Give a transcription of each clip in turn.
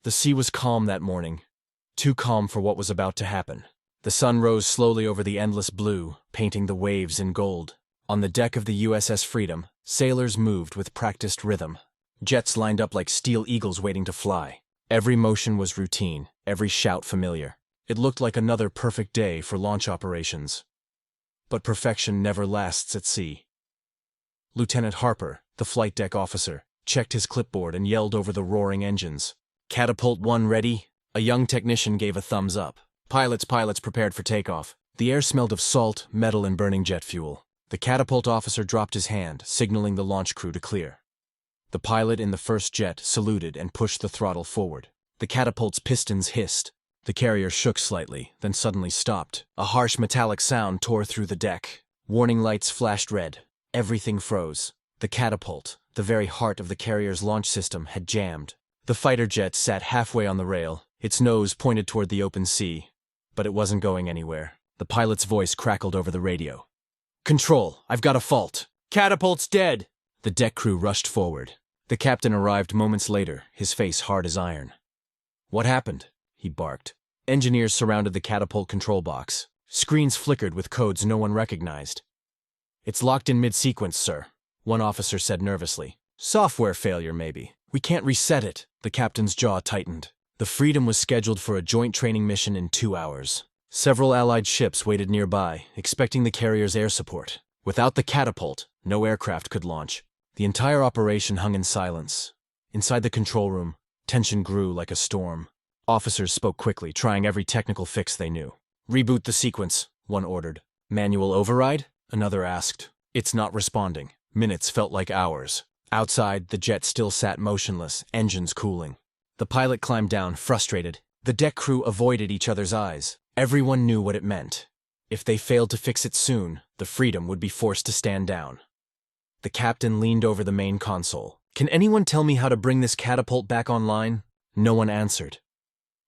The sea was calm that morning, too calm for what was about to happen. The sun rose slowly over the endless blue, painting the waves in gold. On the deck of the USS Freedom, sailors moved with practiced rhythm. Jets lined up like steel eagles waiting to fly. Every motion was routine, every shout familiar. It looked like another perfect day for launch operations. But perfection never lasts at sea. Lieutenant Harper, the flight deck officer, checked his clipboard and yelled over the roaring engines. "Catapult 1 ready?" A young technician gave a thumbs up. Pilots prepared for takeoff. The air smelled of salt, metal, and burning jet fuel. The catapult officer dropped his hand, signaling the launch crew to clear. The pilot in the first jet saluted and pushed the throttle forward. The catapult's pistons hissed. The carrier shook slightly, then suddenly stopped. A harsh metallic sound tore through the deck. Warning lights flashed red. Everything froze. The catapult, the very heart of the carrier's launch system, had jammed. The fighter jet sat halfway on the rail, its nose pointed toward the open sea. But it wasn't going anywhere. The pilot's voice crackled over the radio. "Control, I've got a fault. Catapult's dead!" The deck crew rushed forward. The captain arrived moments later, his face hard as iron. "What happened?" he barked. Engineers surrounded the catapult control box. Screens flickered with codes no one recognized. "It's locked in mid-sequence, sir," one officer said nervously. "Software failure, maybe. We can't reset it." The captain's jaw tightened. The Freedom was scheduled for a joint training mission in 2 hours. Several Allied ships waited nearby, expecting the carrier's air support. Without the catapult, no aircraft could launch. The entire operation hung in silence. Inside the control room, tension grew like a storm. Officers spoke quickly, trying every technical fix they knew. "Reboot the sequence," one ordered. "Manual override?" another asked. "It's not responding." Minutes felt like hours. Outside, the jet still sat motionless, engines cooling. The pilot climbed down, frustrated. The deck crew avoided each other's eyes. Everyone knew what it meant. If they failed to fix it soon, the Freedom would be forced to stand down. The captain leaned over the main console. "Can anyone tell me how to bring this catapult back online?" No one answered.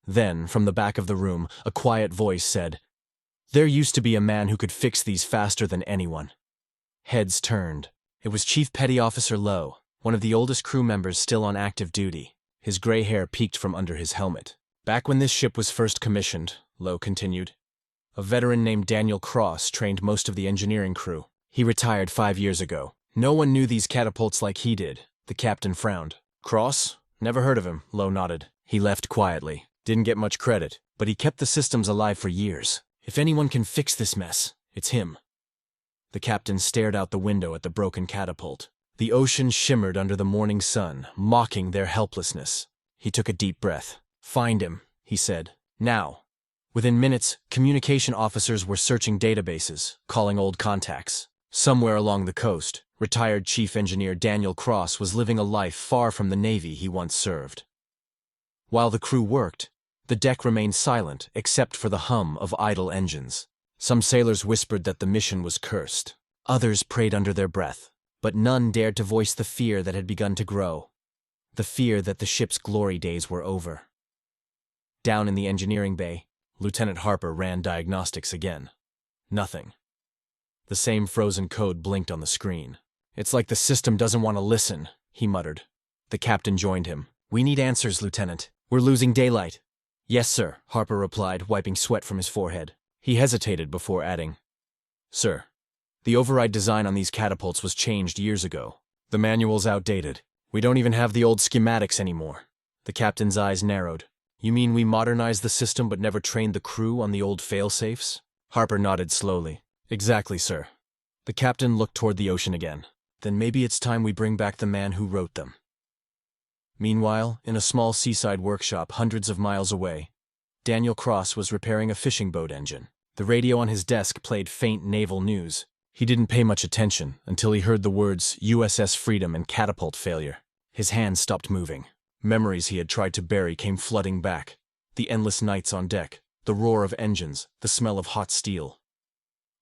Then, from the back of the room, a quiet voice said, "There used to be a man who could fix these faster than anyone." Heads turned. It was Chief Petty Officer Lowe, one of the oldest crew members still on active duty. His gray hair peeked from under his helmet. "Back when this ship was first commissioned," Lowe continued, "a veteran named Daniel Cross trained most of the engineering crew. He retired 5 years ago. No one knew these catapults like he did." The captain frowned. "Cross? Never heard of him," Lowe nodded. "He left quietly. Didn't get much credit, but he kept the systems alive for years. If anyone can fix this mess, it's him." The captain stared out the window at the broken catapult. The ocean shimmered under the morning sun, mocking their helplessness. He took a deep breath. "Find him," he said. "Now." Within minutes, communication officers were searching databases, calling old contacts. Somewhere along the coast, retired Chief Engineer Daniel Cross was living a life far from the Navy he once served. While the crew worked, the deck remained silent except for the hum of idle engines. Some sailors whispered that the mission was cursed. Others prayed under their breath, but none dared to voice the fear that had begun to grow. The fear that the ship's glory days were over. Down in the engineering bay, Lieutenant Harper ran diagnostics again. Nothing. The same frozen code blinked on the screen. "It's like the system doesn't want to listen," he muttered. The captain joined him. "We need answers, Lieutenant. We're losing daylight." "Yes, sir," Harper replied, wiping sweat from his forehead. He hesitated before adding, "Sir, the override design on these catapults was changed years ago. The manual's outdated. We don't even have the old schematics anymore." The captain's eyes narrowed. "You mean we modernized the system but never trained the crew on the old fail-safes?" Harper nodded slowly. "Exactly, sir." The captain looked toward the ocean again. "Then maybe it's time we bring back the man who wrote them." Meanwhile, in a small seaside workshop hundreds of miles away, Daniel Cross was repairing a fishing boat engine. The radio on his desk played faint naval news. He didn't pay much attention until he heard the words USS Freedom and catapult failure. His hands stopped moving. Memories he had tried to bury came flooding back. The endless nights on deck, the roar of engines, the smell of hot steel.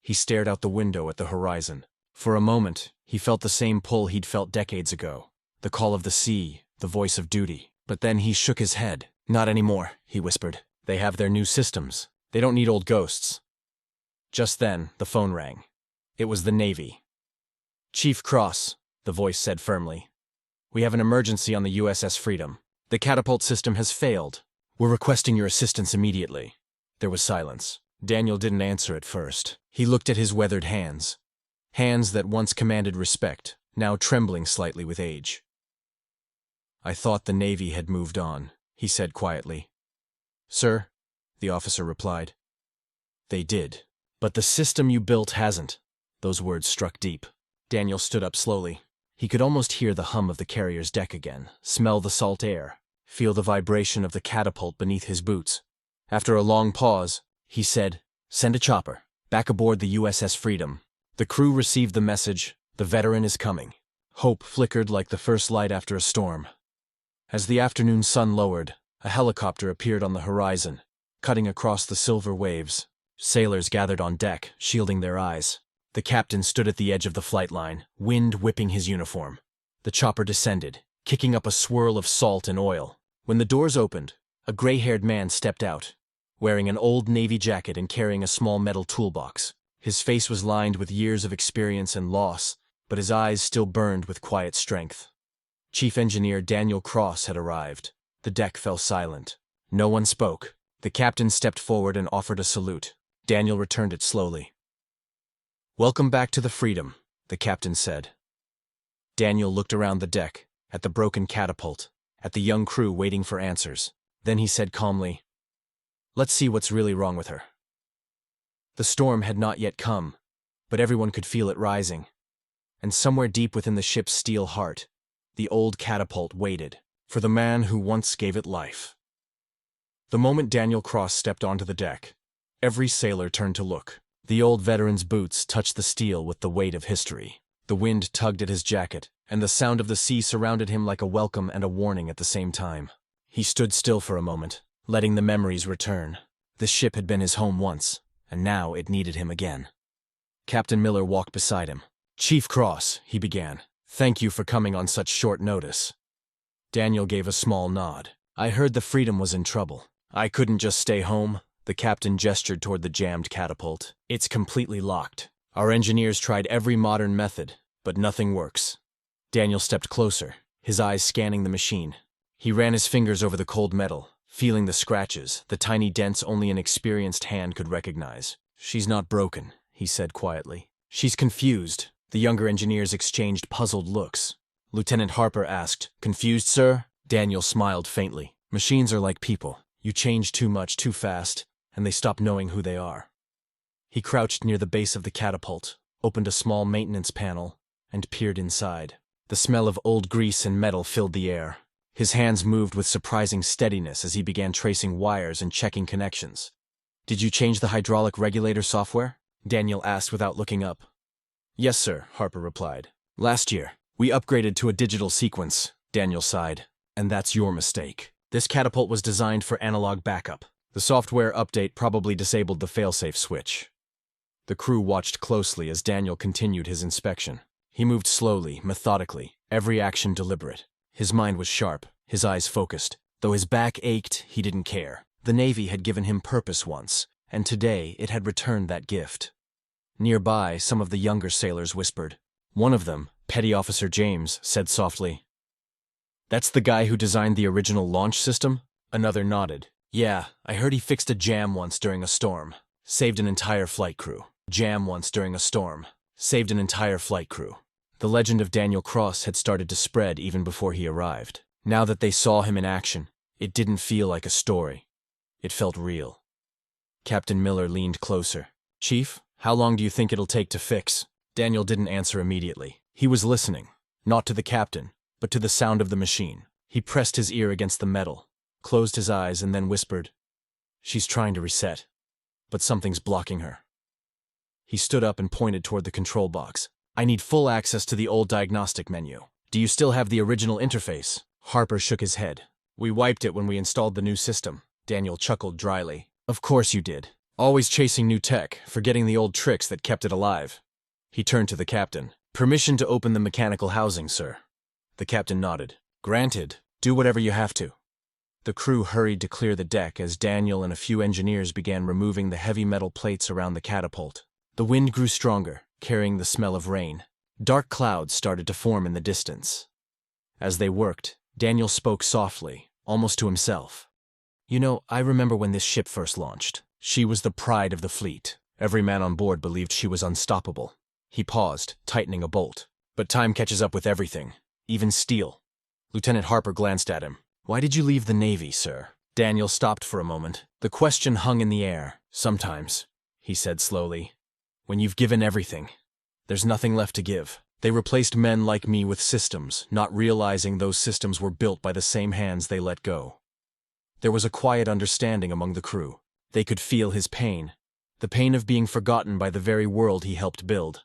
He stared out the window at the horizon. For a moment, he felt the same pull he'd felt decades ago. The call of the sea, the voice of duty. But then he shook his head. "Not anymore," he whispered. "They have their new systems. They don't need old ghosts." Just then, the phone rang. It was the Navy. "Chief Cross," the voice said firmly. "We have an emergency on the USS Freedom. The catapult system has failed. We're requesting your assistance immediately. There was silence. Daniel didn't answer at first. He looked at his weathered hands. Hands that once commanded respect, now trembling slightly with age. I thought the Navy had moved on, he said quietly. Sir, the officer replied. They did. But the system you built hasn't. Those words struck deep. Daniel stood up slowly. He could almost hear the hum of the carrier's deck again, smell the salt air, feel the vibration of the catapult beneath his boots. After a long pause, he said, Send a chopper, back aboard the USS Freedom. The crew received the message, the veteran is coming. Hope flickered like the first light after a storm. As the afternoon sun lowered, a helicopter appeared on the horizon, cutting across the silver waves. Sailors gathered on deck, shielding their eyes. The captain stood at the edge of the flight line, wind whipping his uniform. The chopper descended, kicking up a swirl of salt and oil. When the doors opened, a gray-haired man stepped out, wearing an old Navy jacket and carrying a small metal toolbox. His face was lined with years of experience and loss, but his eyes still burned with quiet strength. Chief Engineer Daniel Cross had arrived. The deck fell silent. No one spoke. The captain stepped forward and offered a salute. Daniel returned it slowly. Welcome back to the Freedom, the captain said. Daniel looked around the deck, at the broken catapult, at the young crew waiting for answers. Then he said calmly, Let's see what's really wrong with her. The storm had not yet come, but everyone could feel it rising. And somewhere deep within the ship's steel heart, the old catapult waited for the man who once gave it life. The moment Daniel Cross stepped onto the deck, every sailor turned to look. The old veteran's boots touched the steel with the weight of history. The wind tugged at his jacket, and the sound of the sea surrounded him like a welcome and a warning at the same time. He stood still for a moment, letting the memories return. This ship had been his home once, and now it needed him again. Captain Miller walked beside him. Chief Cross, he began, thank you for coming on such short notice. Daniel gave a small nod. I heard the Freedom was in trouble. I couldn't just stay home. The captain gestured toward the jammed catapult. It's completely locked. Our engineers tried every modern method, but nothing works. Daniel stepped closer, his eyes scanning the machine. He ran his fingers over the cold metal, feeling the scratches, the tiny dents only an experienced hand could recognize. She's not broken, he said quietly. She's confused. The younger engineers exchanged puzzled looks. Lieutenant Harper asked, Confused, sir? Daniel smiled faintly. Machines are like people. You change too much, too fast, and they stop knowing who they are. He crouched near the base of the catapult, opened a small maintenance panel, and peered inside. The smell of old grease and metal filled the air. His hands moved with surprising steadiness as he began tracing wires and checking connections. Did you change the hydraulic regulator software? Daniel asked without looking up. Yes, sir, Harper replied. Last year, we upgraded to a digital sequence, Daniel sighed. And that's your mistake. This catapult was designed for analog backup. The software update probably disabled the failsafe switch. The crew watched closely as Daniel continued his inspection. He moved slowly, methodically, every action deliberate. His mind was sharp, his eyes focused. Though his back ached, he didn't care. The Navy had given him purpose once, and today it had returned that gift. Nearby, some of the younger sailors whispered. One of them, Petty Officer James, said softly, That's the guy who designed the original launch system? Another nodded. Yeah, I heard he fixed a jam once during a storm. Saved an entire flight crew. Jam once during a storm. Saved an entire flight crew. The legend of Daniel Cross had started to spread even before he arrived. Now that they saw him in action, it didn't feel like a story. It felt real. Captain Miller leaned closer. Chief, how long do you think it'll take to fix? Daniel didn't answer immediately. He was listening, not to the captain, but to the sound of the machine. He pressed his ear against the metal, closed his eyes, and then whispered, She's trying to reset, but something's blocking her. He stood up and pointed toward the control box. I need full access to the old diagnostic menu. Do you still have the original interface? Harper shook his head. We wiped it when we installed the new system. Daniel chuckled dryly. Of course you did. Always chasing new tech, forgetting the old tricks that kept it alive. He turned to the captain. Permission to open the mechanical housing, sir. The captain nodded. Granted. Do whatever you have to. The crew hurried to clear the deck as Daniel and a few engineers began removing the heavy metal plates around the catapult. The wind grew stronger, carrying the smell of rain. Dark clouds started to form in the distance. As they worked, Daniel spoke softly, almost to himself. You know, I remember when this ship first launched. She was the pride of the fleet. Every man on board believed she was unstoppable. He paused, tightening a bolt. But time catches up with everything, even steel. Lieutenant Harper glanced at him. Why did you leave the Navy, sir? Daniel stopped for a moment. The question hung in the air. Sometimes, he said slowly, when you've given everything, there's nothing left to give. They replaced men like me with systems, not realizing those systems were built by the same hands they let go. There was a quiet understanding among the crew. They could feel his pain, the pain of being forgotten by the very world he helped build.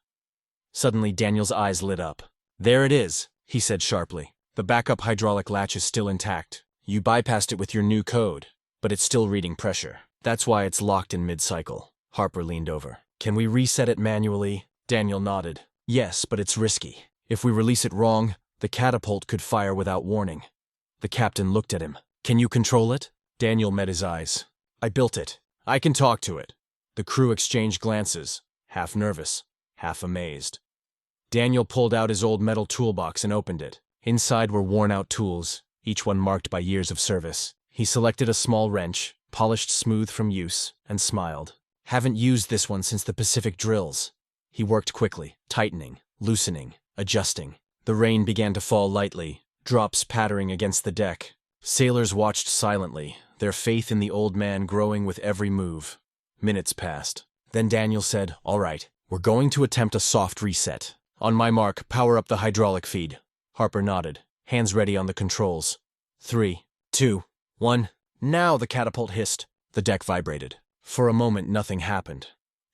Suddenly, Daniel's eyes lit up. There it is, he said sharply. The backup hydraulic latch is still intact. You bypassed it with your new code, but it's still reading pressure. That's why it's locked in mid-cycle. Harper leaned over. Can we reset it manually? Daniel nodded. Yes, but it's risky. If we release it wrong, the catapult could fire without warning. The captain looked at him. Can you control it? Daniel met his eyes. I built it. I can talk to it. The crew exchanged glances, half nervous, half amazed. Daniel pulled out his old metal toolbox and opened it. Inside were worn-out tools, each one marked by years of service. He selected a small wrench, polished smooth from use, and smiled. Haven't used this one since the Pacific drills. He worked quickly, tightening, loosening, adjusting. The rain began to fall lightly, drops pattering against the deck. Sailors watched silently, their faith in the old man growing with every move. Minutes passed. Then Daniel said, All right, we're going to attempt a soft reset. On my mark, power up the hydraulic feed. Harper nodded, hands ready on the controls. 3, 2, 1. Now, the catapult hissed. The deck vibrated. For a moment, nothing happened.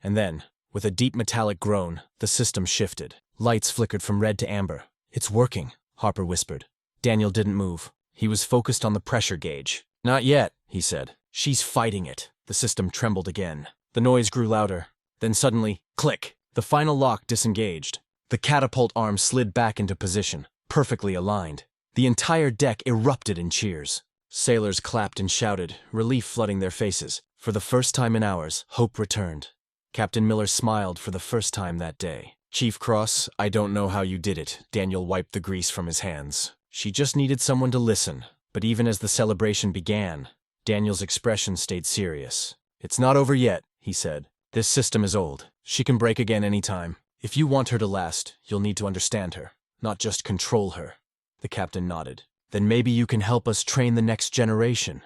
And then, with a deep metallic groan, the system shifted. Lights flickered from red to amber. It's working, Harper whispered. Daniel didn't move. He was focused on the pressure gauge. Not yet, he said. She's fighting it. The system trembled again. The noise grew louder. Then suddenly, click! The final lock disengaged. The catapult arm slid back into position, perfectly aligned. The entire deck erupted in cheers. Sailors clapped and shouted, relief flooding their faces. For the first time in hours, hope returned. Captain Miller smiled for the first time that day. Chief Cross, I don't know how you did it. Daniel wiped the grease from his hands. She just needed someone to listen. But even as the celebration began, Daniel's expression stayed serious. It's not over yet, he said. This system is old. She can break again any time. If you want her to last, you'll need to understand her, not just control her. The captain nodded. Then maybe you can help us train the next generation.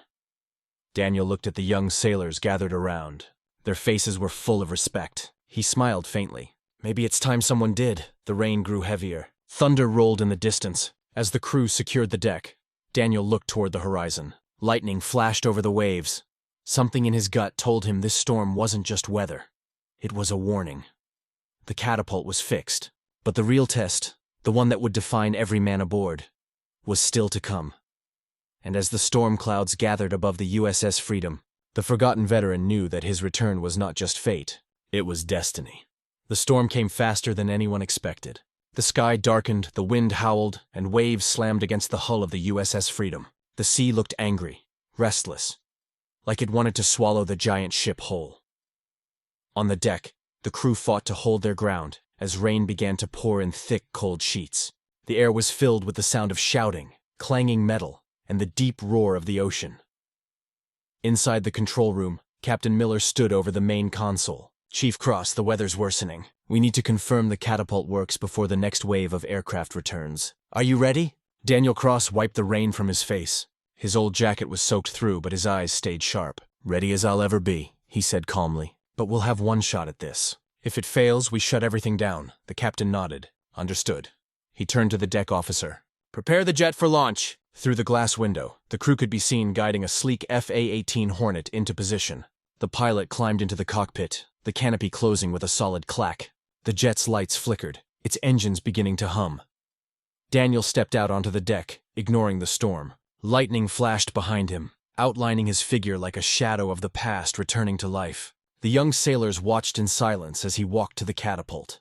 Daniel looked at the young sailors gathered around. Their faces were full of respect. He smiled faintly. Maybe it's time someone did. The rain grew heavier. Thunder rolled in the distance. As the crew secured the deck, Daniel looked toward the horizon. Lightning flashed over the waves. Something in his gut told him this storm wasn't just weather. It was a warning. The catapult was fixed, but the real test, the one that would define every man aboard, was still to come. And as the storm clouds gathered above the USS Freedom, the forgotten veteran knew that his return was not just fate, it was destiny. The storm came faster than anyone expected. The sky darkened, the wind howled, and waves slammed against the hull of the USS Freedom. The sea looked angry, restless, like it wanted to swallow the giant ship whole. On the deck, the crew fought to hold their ground as rain began to pour in thick, cold sheets. The air was filled with the sound of shouting, clanging metal, and the deep roar of the ocean. Inside the control room, Captain Miller stood over the main console. Chief Cross, the weather's worsening. We need to confirm the catapult works before the next wave of aircraft returns. Are you ready? Daniel Cross wiped the rain from his face. His old jacket was soaked through, but his eyes stayed sharp. Ready as I'll ever be, he said calmly. But we'll have one shot at this. If it fails, we shut everything down. The captain nodded. Understood. He turned to the deck officer. Prepare the jet for launch. Through the glass window, the crew could be seen guiding a sleek FA-18 Hornet into position. The pilot climbed into the cockpit, the canopy closing with a solid clack. The jet's lights flickered, its engines beginning to hum. Daniel stepped out onto the deck, ignoring the storm. Lightning flashed behind him, outlining his figure like a shadow of the past returning to life. The young sailors watched in silence as he walked to the catapult.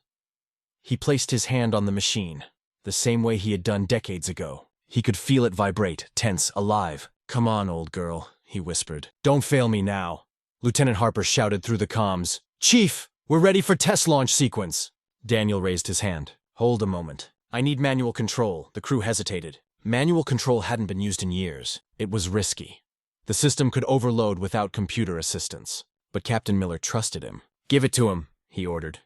He placed his hand on the machine, the same way he had done decades ago. He could feel it vibrate, tense, alive. Come on, old girl, he whispered. Don't fail me now. Lieutenant Harper shouted through the comms. Chief, we're ready for test launch sequence. Daniel raised his hand. Hold a moment. I need manual control. The crew hesitated. Manual control hadn't been used in years. It was risky. The system could overload without computer assistance. But Captain Miller trusted him. "Give it to him," he ordered.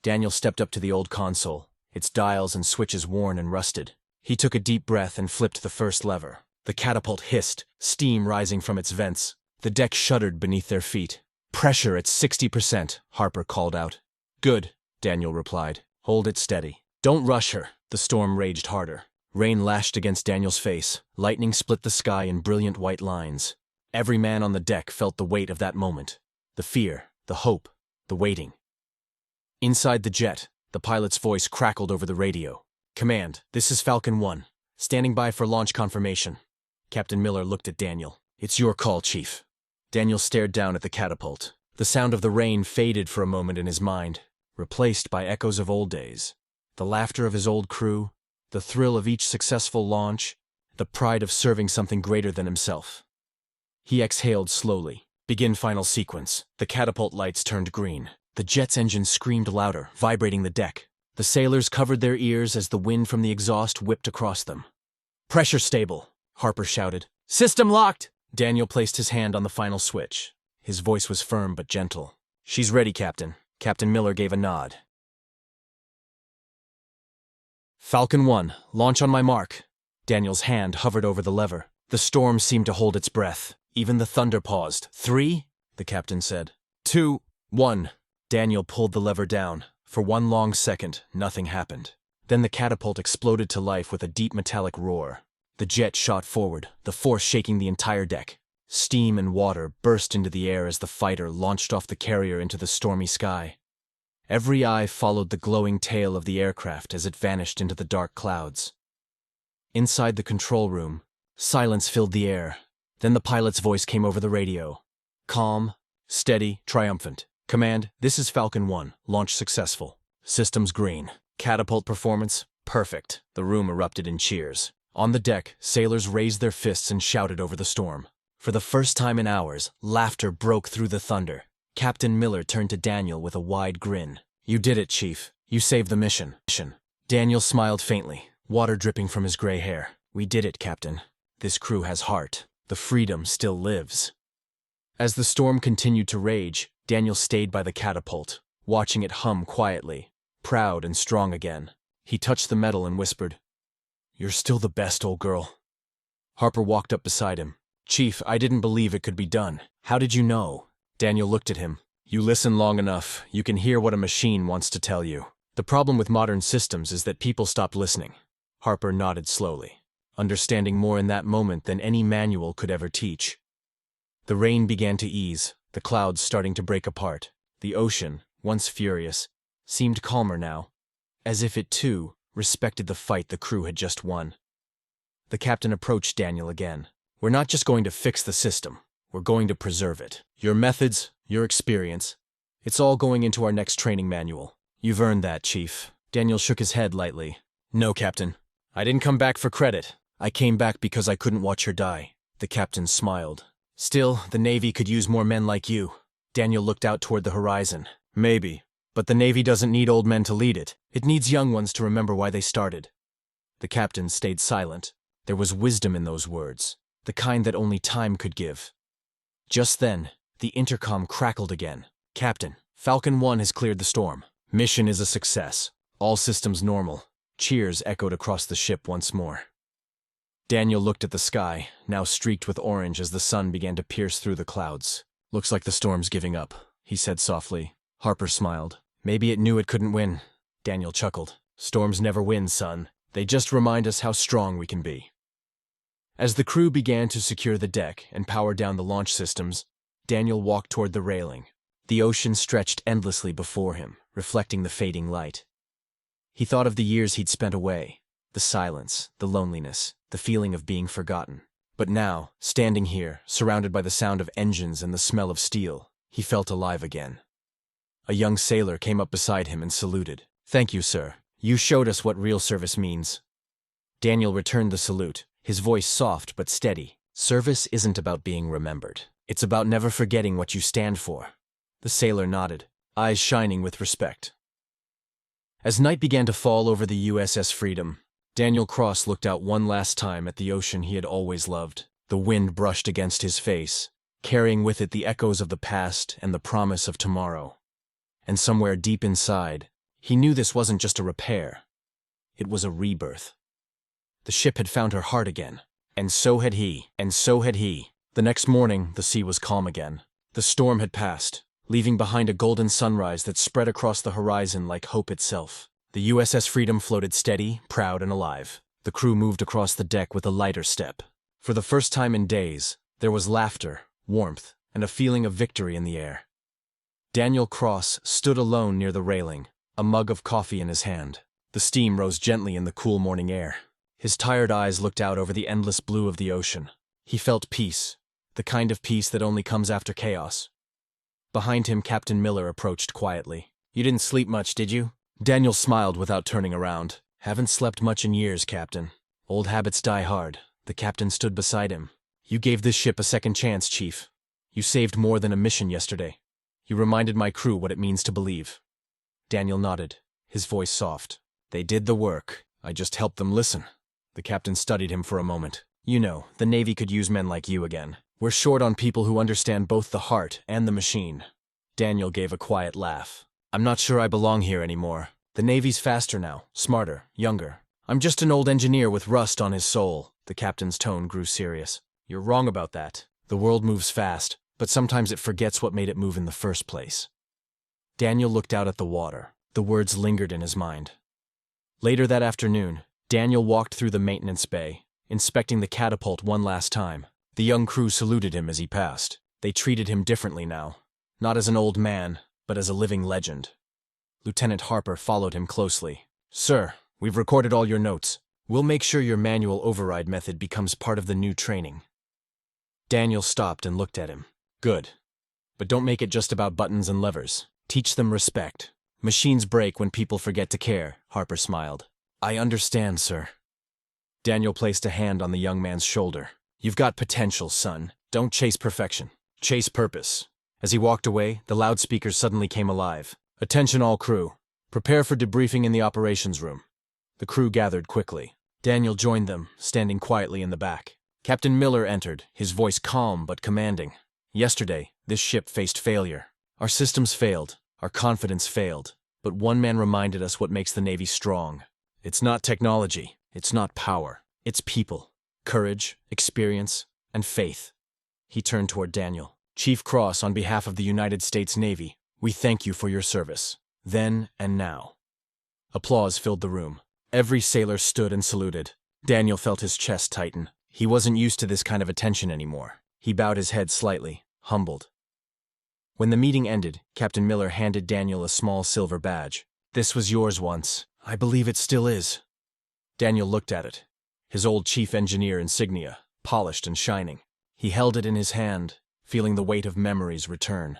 Daniel stepped up to the old console, its dials and switches worn and rusted. He took a deep breath and flipped the first lever. The catapult hissed, steam rising from its vents. The deck shuddered beneath their feet. "Pressure at 60%, Harper called out. "Good," Daniel replied. "Hold it steady. Don't rush her." The storm raged harder. Rain lashed against Daniel's face. Lightning split the sky in brilliant white lines. Every man on the deck felt the weight of that moment. The fear, the hope, the waiting. Inside the jet, the pilot's voice crackled over the radio. "Command, this is Falcon 1. Standing by for launch confirmation." Captain Miller looked at Daniel. "It's your call, Chief." Daniel stared down at the catapult. The sound of the rain faded for a moment in his mind, replaced by echoes of old days. The laughter of his old crew, the thrill of each successful launch, the pride of serving something greater than himself. He exhaled slowly. "Begin final sequence." The catapult lights turned green. The jet's engine screamed louder, vibrating the deck. The sailors covered their ears as the wind from the exhaust whipped across them. "Pressure stable," Harper shouted. "System locked!" Daniel placed his hand on the final switch. His voice was firm but gentle. "She's ready, Captain." Captain Miller gave a nod. "Falcon 1, launch on my mark." Daniel's hand hovered over the lever. The storm seemed to hold its breath. Even the thunder paused. "3," the captain said. "2, 1. Daniel pulled the lever down. For one long second, nothing happened. Then the catapult exploded to life with a deep metallic roar. The jet shot forward, the force shaking the entire deck. Steam and water burst into the air as the fighter launched off the carrier into the stormy sky. Every eye followed the glowing tail of the aircraft as it vanished into the dark clouds. Inside the control room, silence filled the air. Then the pilot's voice came over the radio. Calm, steady, triumphant. "Command, this is Falcon 1. Launch successful. Systems green. Catapult performance, perfect." The room erupted in cheers. On the deck, sailors raised their fists and shouted over the storm. For the first time in hours, laughter broke through the thunder. Captain Miller turned to Daniel with a wide grin. "You did it, Chief. You saved the mission." Daniel smiled faintly, water dripping from his gray hair. "We did it, Captain. This crew has heart. The freedom still lives." As the storm continued to rage, Daniel stayed by the catapult, watching it hum quietly, proud and strong again. He touched the metal and whispered, "You're still the best, old girl." Harper walked up beside him. "Chief, I didn't believe it could be done." "How did you know?" Daniel looked at him. "You listen long enough, you can hear what a machine wants to tell you. The problem with modern systems is that people stopped listening." Harper nodded slowly, understanding more in that moment than any manual could ever teach. The rain began to ease, the clouds starting to break apart. The ocean, once furious, seemed calmer now, as if it, too, respected the fight the crew had just won. The captain approached Daniel again. "We're not just going to fix the system, we're going to preserve it. Your methods, your experience, it's all going into our next training manual. You've earned that, Chief." Daniel shook his head lightly. "No, Captain. I didn't come back for credit. I came back because I couldn't watch her die." The captain smiled. "Still, the Navy could use more men like you." Daniel looked out toward the horizon. "Maybe. But the Navy doesn't need old men to lead it. It needs young ones to remember why they started." The captain stayed silent. There was wisdom in those words, the kind that only time could give. Just then, the intercom crackled again. "Captain, Falcon 1 has cleared the storm. Mission is a success. All systems normal." Cheers echoed across the ship once more. Daniel looked at the sky, now streaked with orange as the sun began to pierce through the clouds. "Looks like the storm's giving up," he said softly. Harper smiled. "Maybe it knew it couldn't win." Daniel chuckled. "Storms never win, son. They just remind us how strong we can be." As the crew began to secure the deck and power down the launch systems, Daniel walked toward the railing. The ocean stretched endlessly before him, reflecting the fading light. He thought of the years he'd spent away, the silence, the loneliness, the feeling of being forgotten. But now, standing here, surrounded by the sound of engines and the smell of steel, he felt alive again. A young sailor came up beside him and saluted. "Thank you, sir. You showed us what real service means." Daniel returned the salute, his voice soft but steady. "Service isn't about being remembered. It's about never forgetting what you stand for." The sailor nodded, eyes shining with respect. As night began to fall over the USS Freedom, Daniel Cross looked out one last time at the ocean he had always loved. The wind brushed against his face, carrying with it the echoes of the past and the promise of tomorrow. And somewhere deep inside, he knew this wasn't just a repair. It was a rebirth. The ship had found her heart again. And so had he. And so had he. The next morning, the sea was calm again. The storm had passed, leaving behind a golden sunrise that spread across the horizon like hope itself. The USS Freedom floated steady, proud, and alive. The crew moved across the deck with a lighter step. For the first time in days, there was laughter, warmth, and a feeling of victory in the air. Daniel Cross stood alone near the railing, a mug of coffee in his hand. The steam rose gently in the cool morning air. His tired eyes looked out over the endless blue of the ocean. He felt peace, the kind of peace that only comes after chaos. Behind him, Captain Miller approached quietly. "You didn't sleep much, did you?" Daniel smiled without turning around. "Haven't slept much in years, Captain. Old habits die hard." The captain stood beside him. "You gave this ship a second chance, Chief. You saved more than a mission yesterday. You reminded my crew what it means to believe." Daniel nodded, his voice soft. "They did the work. I just helped them listen." The captain studied him for a moment. "You know, the Navy could use men like you again. We're short on people who understand both the heart and the machine." Daniel gave a quiet laugh. "I'm not sure I belong here anymore. The Navy's faster now, smarter, younger. I'm just an old engineer with rust on his soul." The captain's tone grew serious. "You're wrong about that. The world moves fast, but sometimes it forgets what made it move in the first place." Daniel looked out at the water. The words lingered in his mind. Later that afternoon, Daniel walked through the maintenance bay, inspecting the Catapult one last time. The young crew saluted him as he passed. They treated him differently now. Not as an old man, but as a living legend. Lieutenant Harper followed him closely. "Sir, we've recorded all your notes. We'll make sure your manual override method becomes part of the new training." Daniel stopped and looked at him. "Good. But don't make it just about buttons and levers. Teach them respect. Machines break when people forget to care," Harper smiled. "I understand, sir." Daniel placed a hand on the young man's shoulder. "You've got potential, son. Don't chase perfection. Chase purpose." As he walked away, the loudspeakers suddenly came alive. "Attention all crew. Prepare for debriefing in the operations room." The crew gathered quickly. Daniel joined them, standing quietly in the back. Captain Miller entered, his voice calm but commanding. "Yesterday, this ship faced failure. Our systems failed. Our confidence failed. But one man reminded us what makes the Navy strong. It's not technology. It's not power. It's people. Courage, experience, and faith." He turned toward Daniel. "Chief Cross, on behalf of the United States Navy, we thank you for your service, then and now." Applause filled the room. Every sailor stood and saluted. Daniel felt his chest tighten. He wasn't used to this kind of attention anymore. He bowed his head slightly, humbled. When the meeting ended, Captain Miller handed Daniel a small silver badge. "This was yours once. I believe it still is." Daniel looked at it. His old chief engineer insignia, polished and shining. He held it in his hand, feeling the weight of memories return.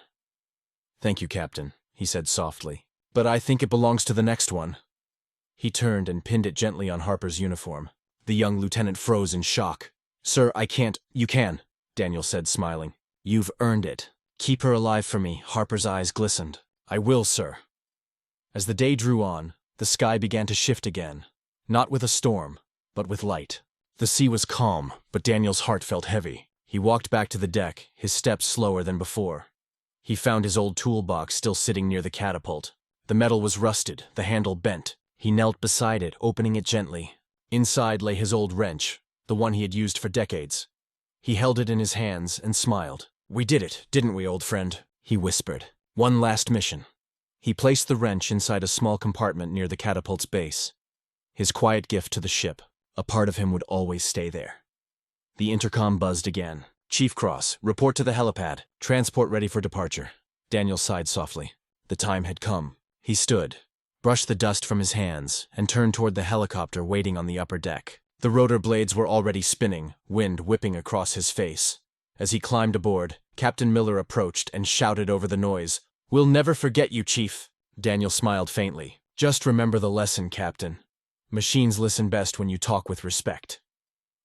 "Thank you, Captain," he said softly. "But I think it belongs to the next one." He turned and pinned it gently on Harper's uniform. The young lieutenant froze in shock. "Sir, I can't." "You can," Daniel said, smiling. "You've earned it. Keep her alive for me." Harper's eyes glistened. "I will, sir." As the day drew on, the sky began to shift again. Not with a storm, but with light. The sea was calm, but Daniel's heart felt heavy. He walked back to the deck, his steps slower than before. He found his old toolbox still sitting near the catapult. The metal was rusted, the handle bent. He knelt beside it, opening it gently. Inside lay his old wrench, the one he had used for decades. He held it in his hands and smiled. "We did it, didn't we, old friend?" he whispered. "One last mission." He placed the wrench inside a small compartment near the catapult's base. His quiet gift to the ship. A part of him would always stay there. The intercom buzzed again. "Chief Cross, report to the helipad. Transport ready for departure." Daniel sighed softly. The time had come. He stood, brushed the dust from his hands, and turned toward the helicopter waiting on the upper deck. The rotor blades were already spinning, wind whipping across his face. As he climbed aboard, Captain Miller approached and shouted over the noise, "We'll never forget you, Chief." Daniel smiled faintly. "Just remember the lesson, Captain. Machines listen best when you talk with respect."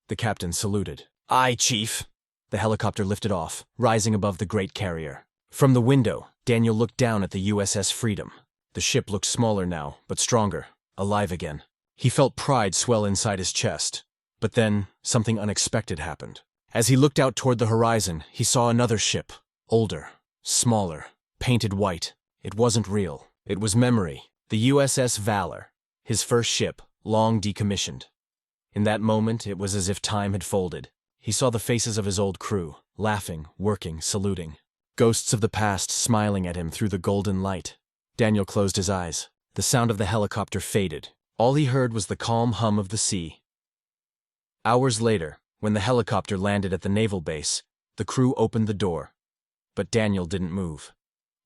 The captain saluted. "Aye, Chief." The helicopter lifted off, rising above the great carrier. From the window, Daniel looked down at the USS Freedom. The ship looked smaller now, but stronger, alive again. He felt pride swell inside his chest. But then, something unexpected happened. As he looked out toward the horizon, he saw another ship. Older, smaller, painted white. It wasn't real. It was memory. The USS Valor. His first ship, long decommissioned. In that moment, it was as if time had folded. He saw the faces of his old crew, laughing, working, saluting. Ghosts of the past smiling at him through the golden light. Daniel closed his eyes. The sound of the helicopter faded. All he heard was the calm hum of the sea. Hours later, when the helicopter landed at the naval base, the crew opened the door. But Daniel didn't move.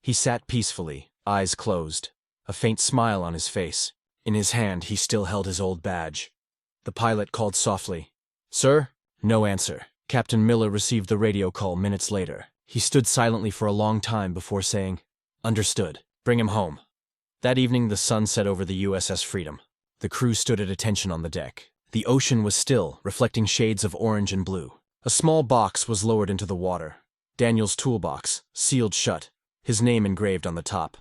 He sat peacefully, eyes closed, a faint smile on his face. In his hand, he still held his old badge. The pilot called softly, "Sir?" No answer. Captain Miller received the radio call minutes later. He stood silently for a long time before saying, "Understood. Bring him home." That evening, the sun set over the USS Freedom. The crew stood at attention on the deck. The ocean was still, reflecting shades of orange and blue. A small box was lowered into the water. Daniel's toolbox, sealed shut, his name engraved on the top.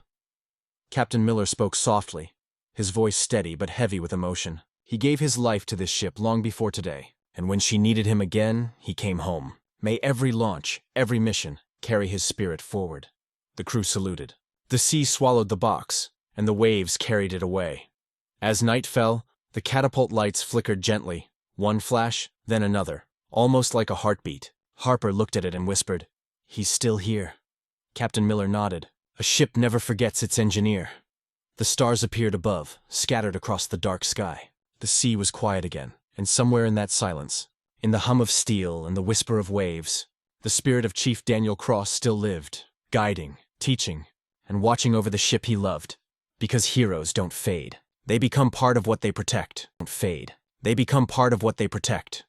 Captain Miller spoke softly, his voice steady but heavy with emotion. He gave his life to this ship long before today, and when she needed him again, he came home. May every launch, every mission, carry his spirit forward. The crew saluted. The sea swallowed the box, and the waves carried it away. As night fell, the catapult lights flickered gently, one flash, then another, almost like a heartbeat. Harper looked at it and whispered, "He's still here." Captain Miller nodded. A ship never forgets its engineer. The stars appeared above, scattered across the dark sky. The sea was quiet again, and somewhere in that silence, in the hum of steel and the whisper of waves, the spirit of Chief Daniel Cross still lived, guiding, teaching, and watching over the ship he loved. Because heroes don't fade. They become part of what they protect. Don't fade. They become part of what they protect.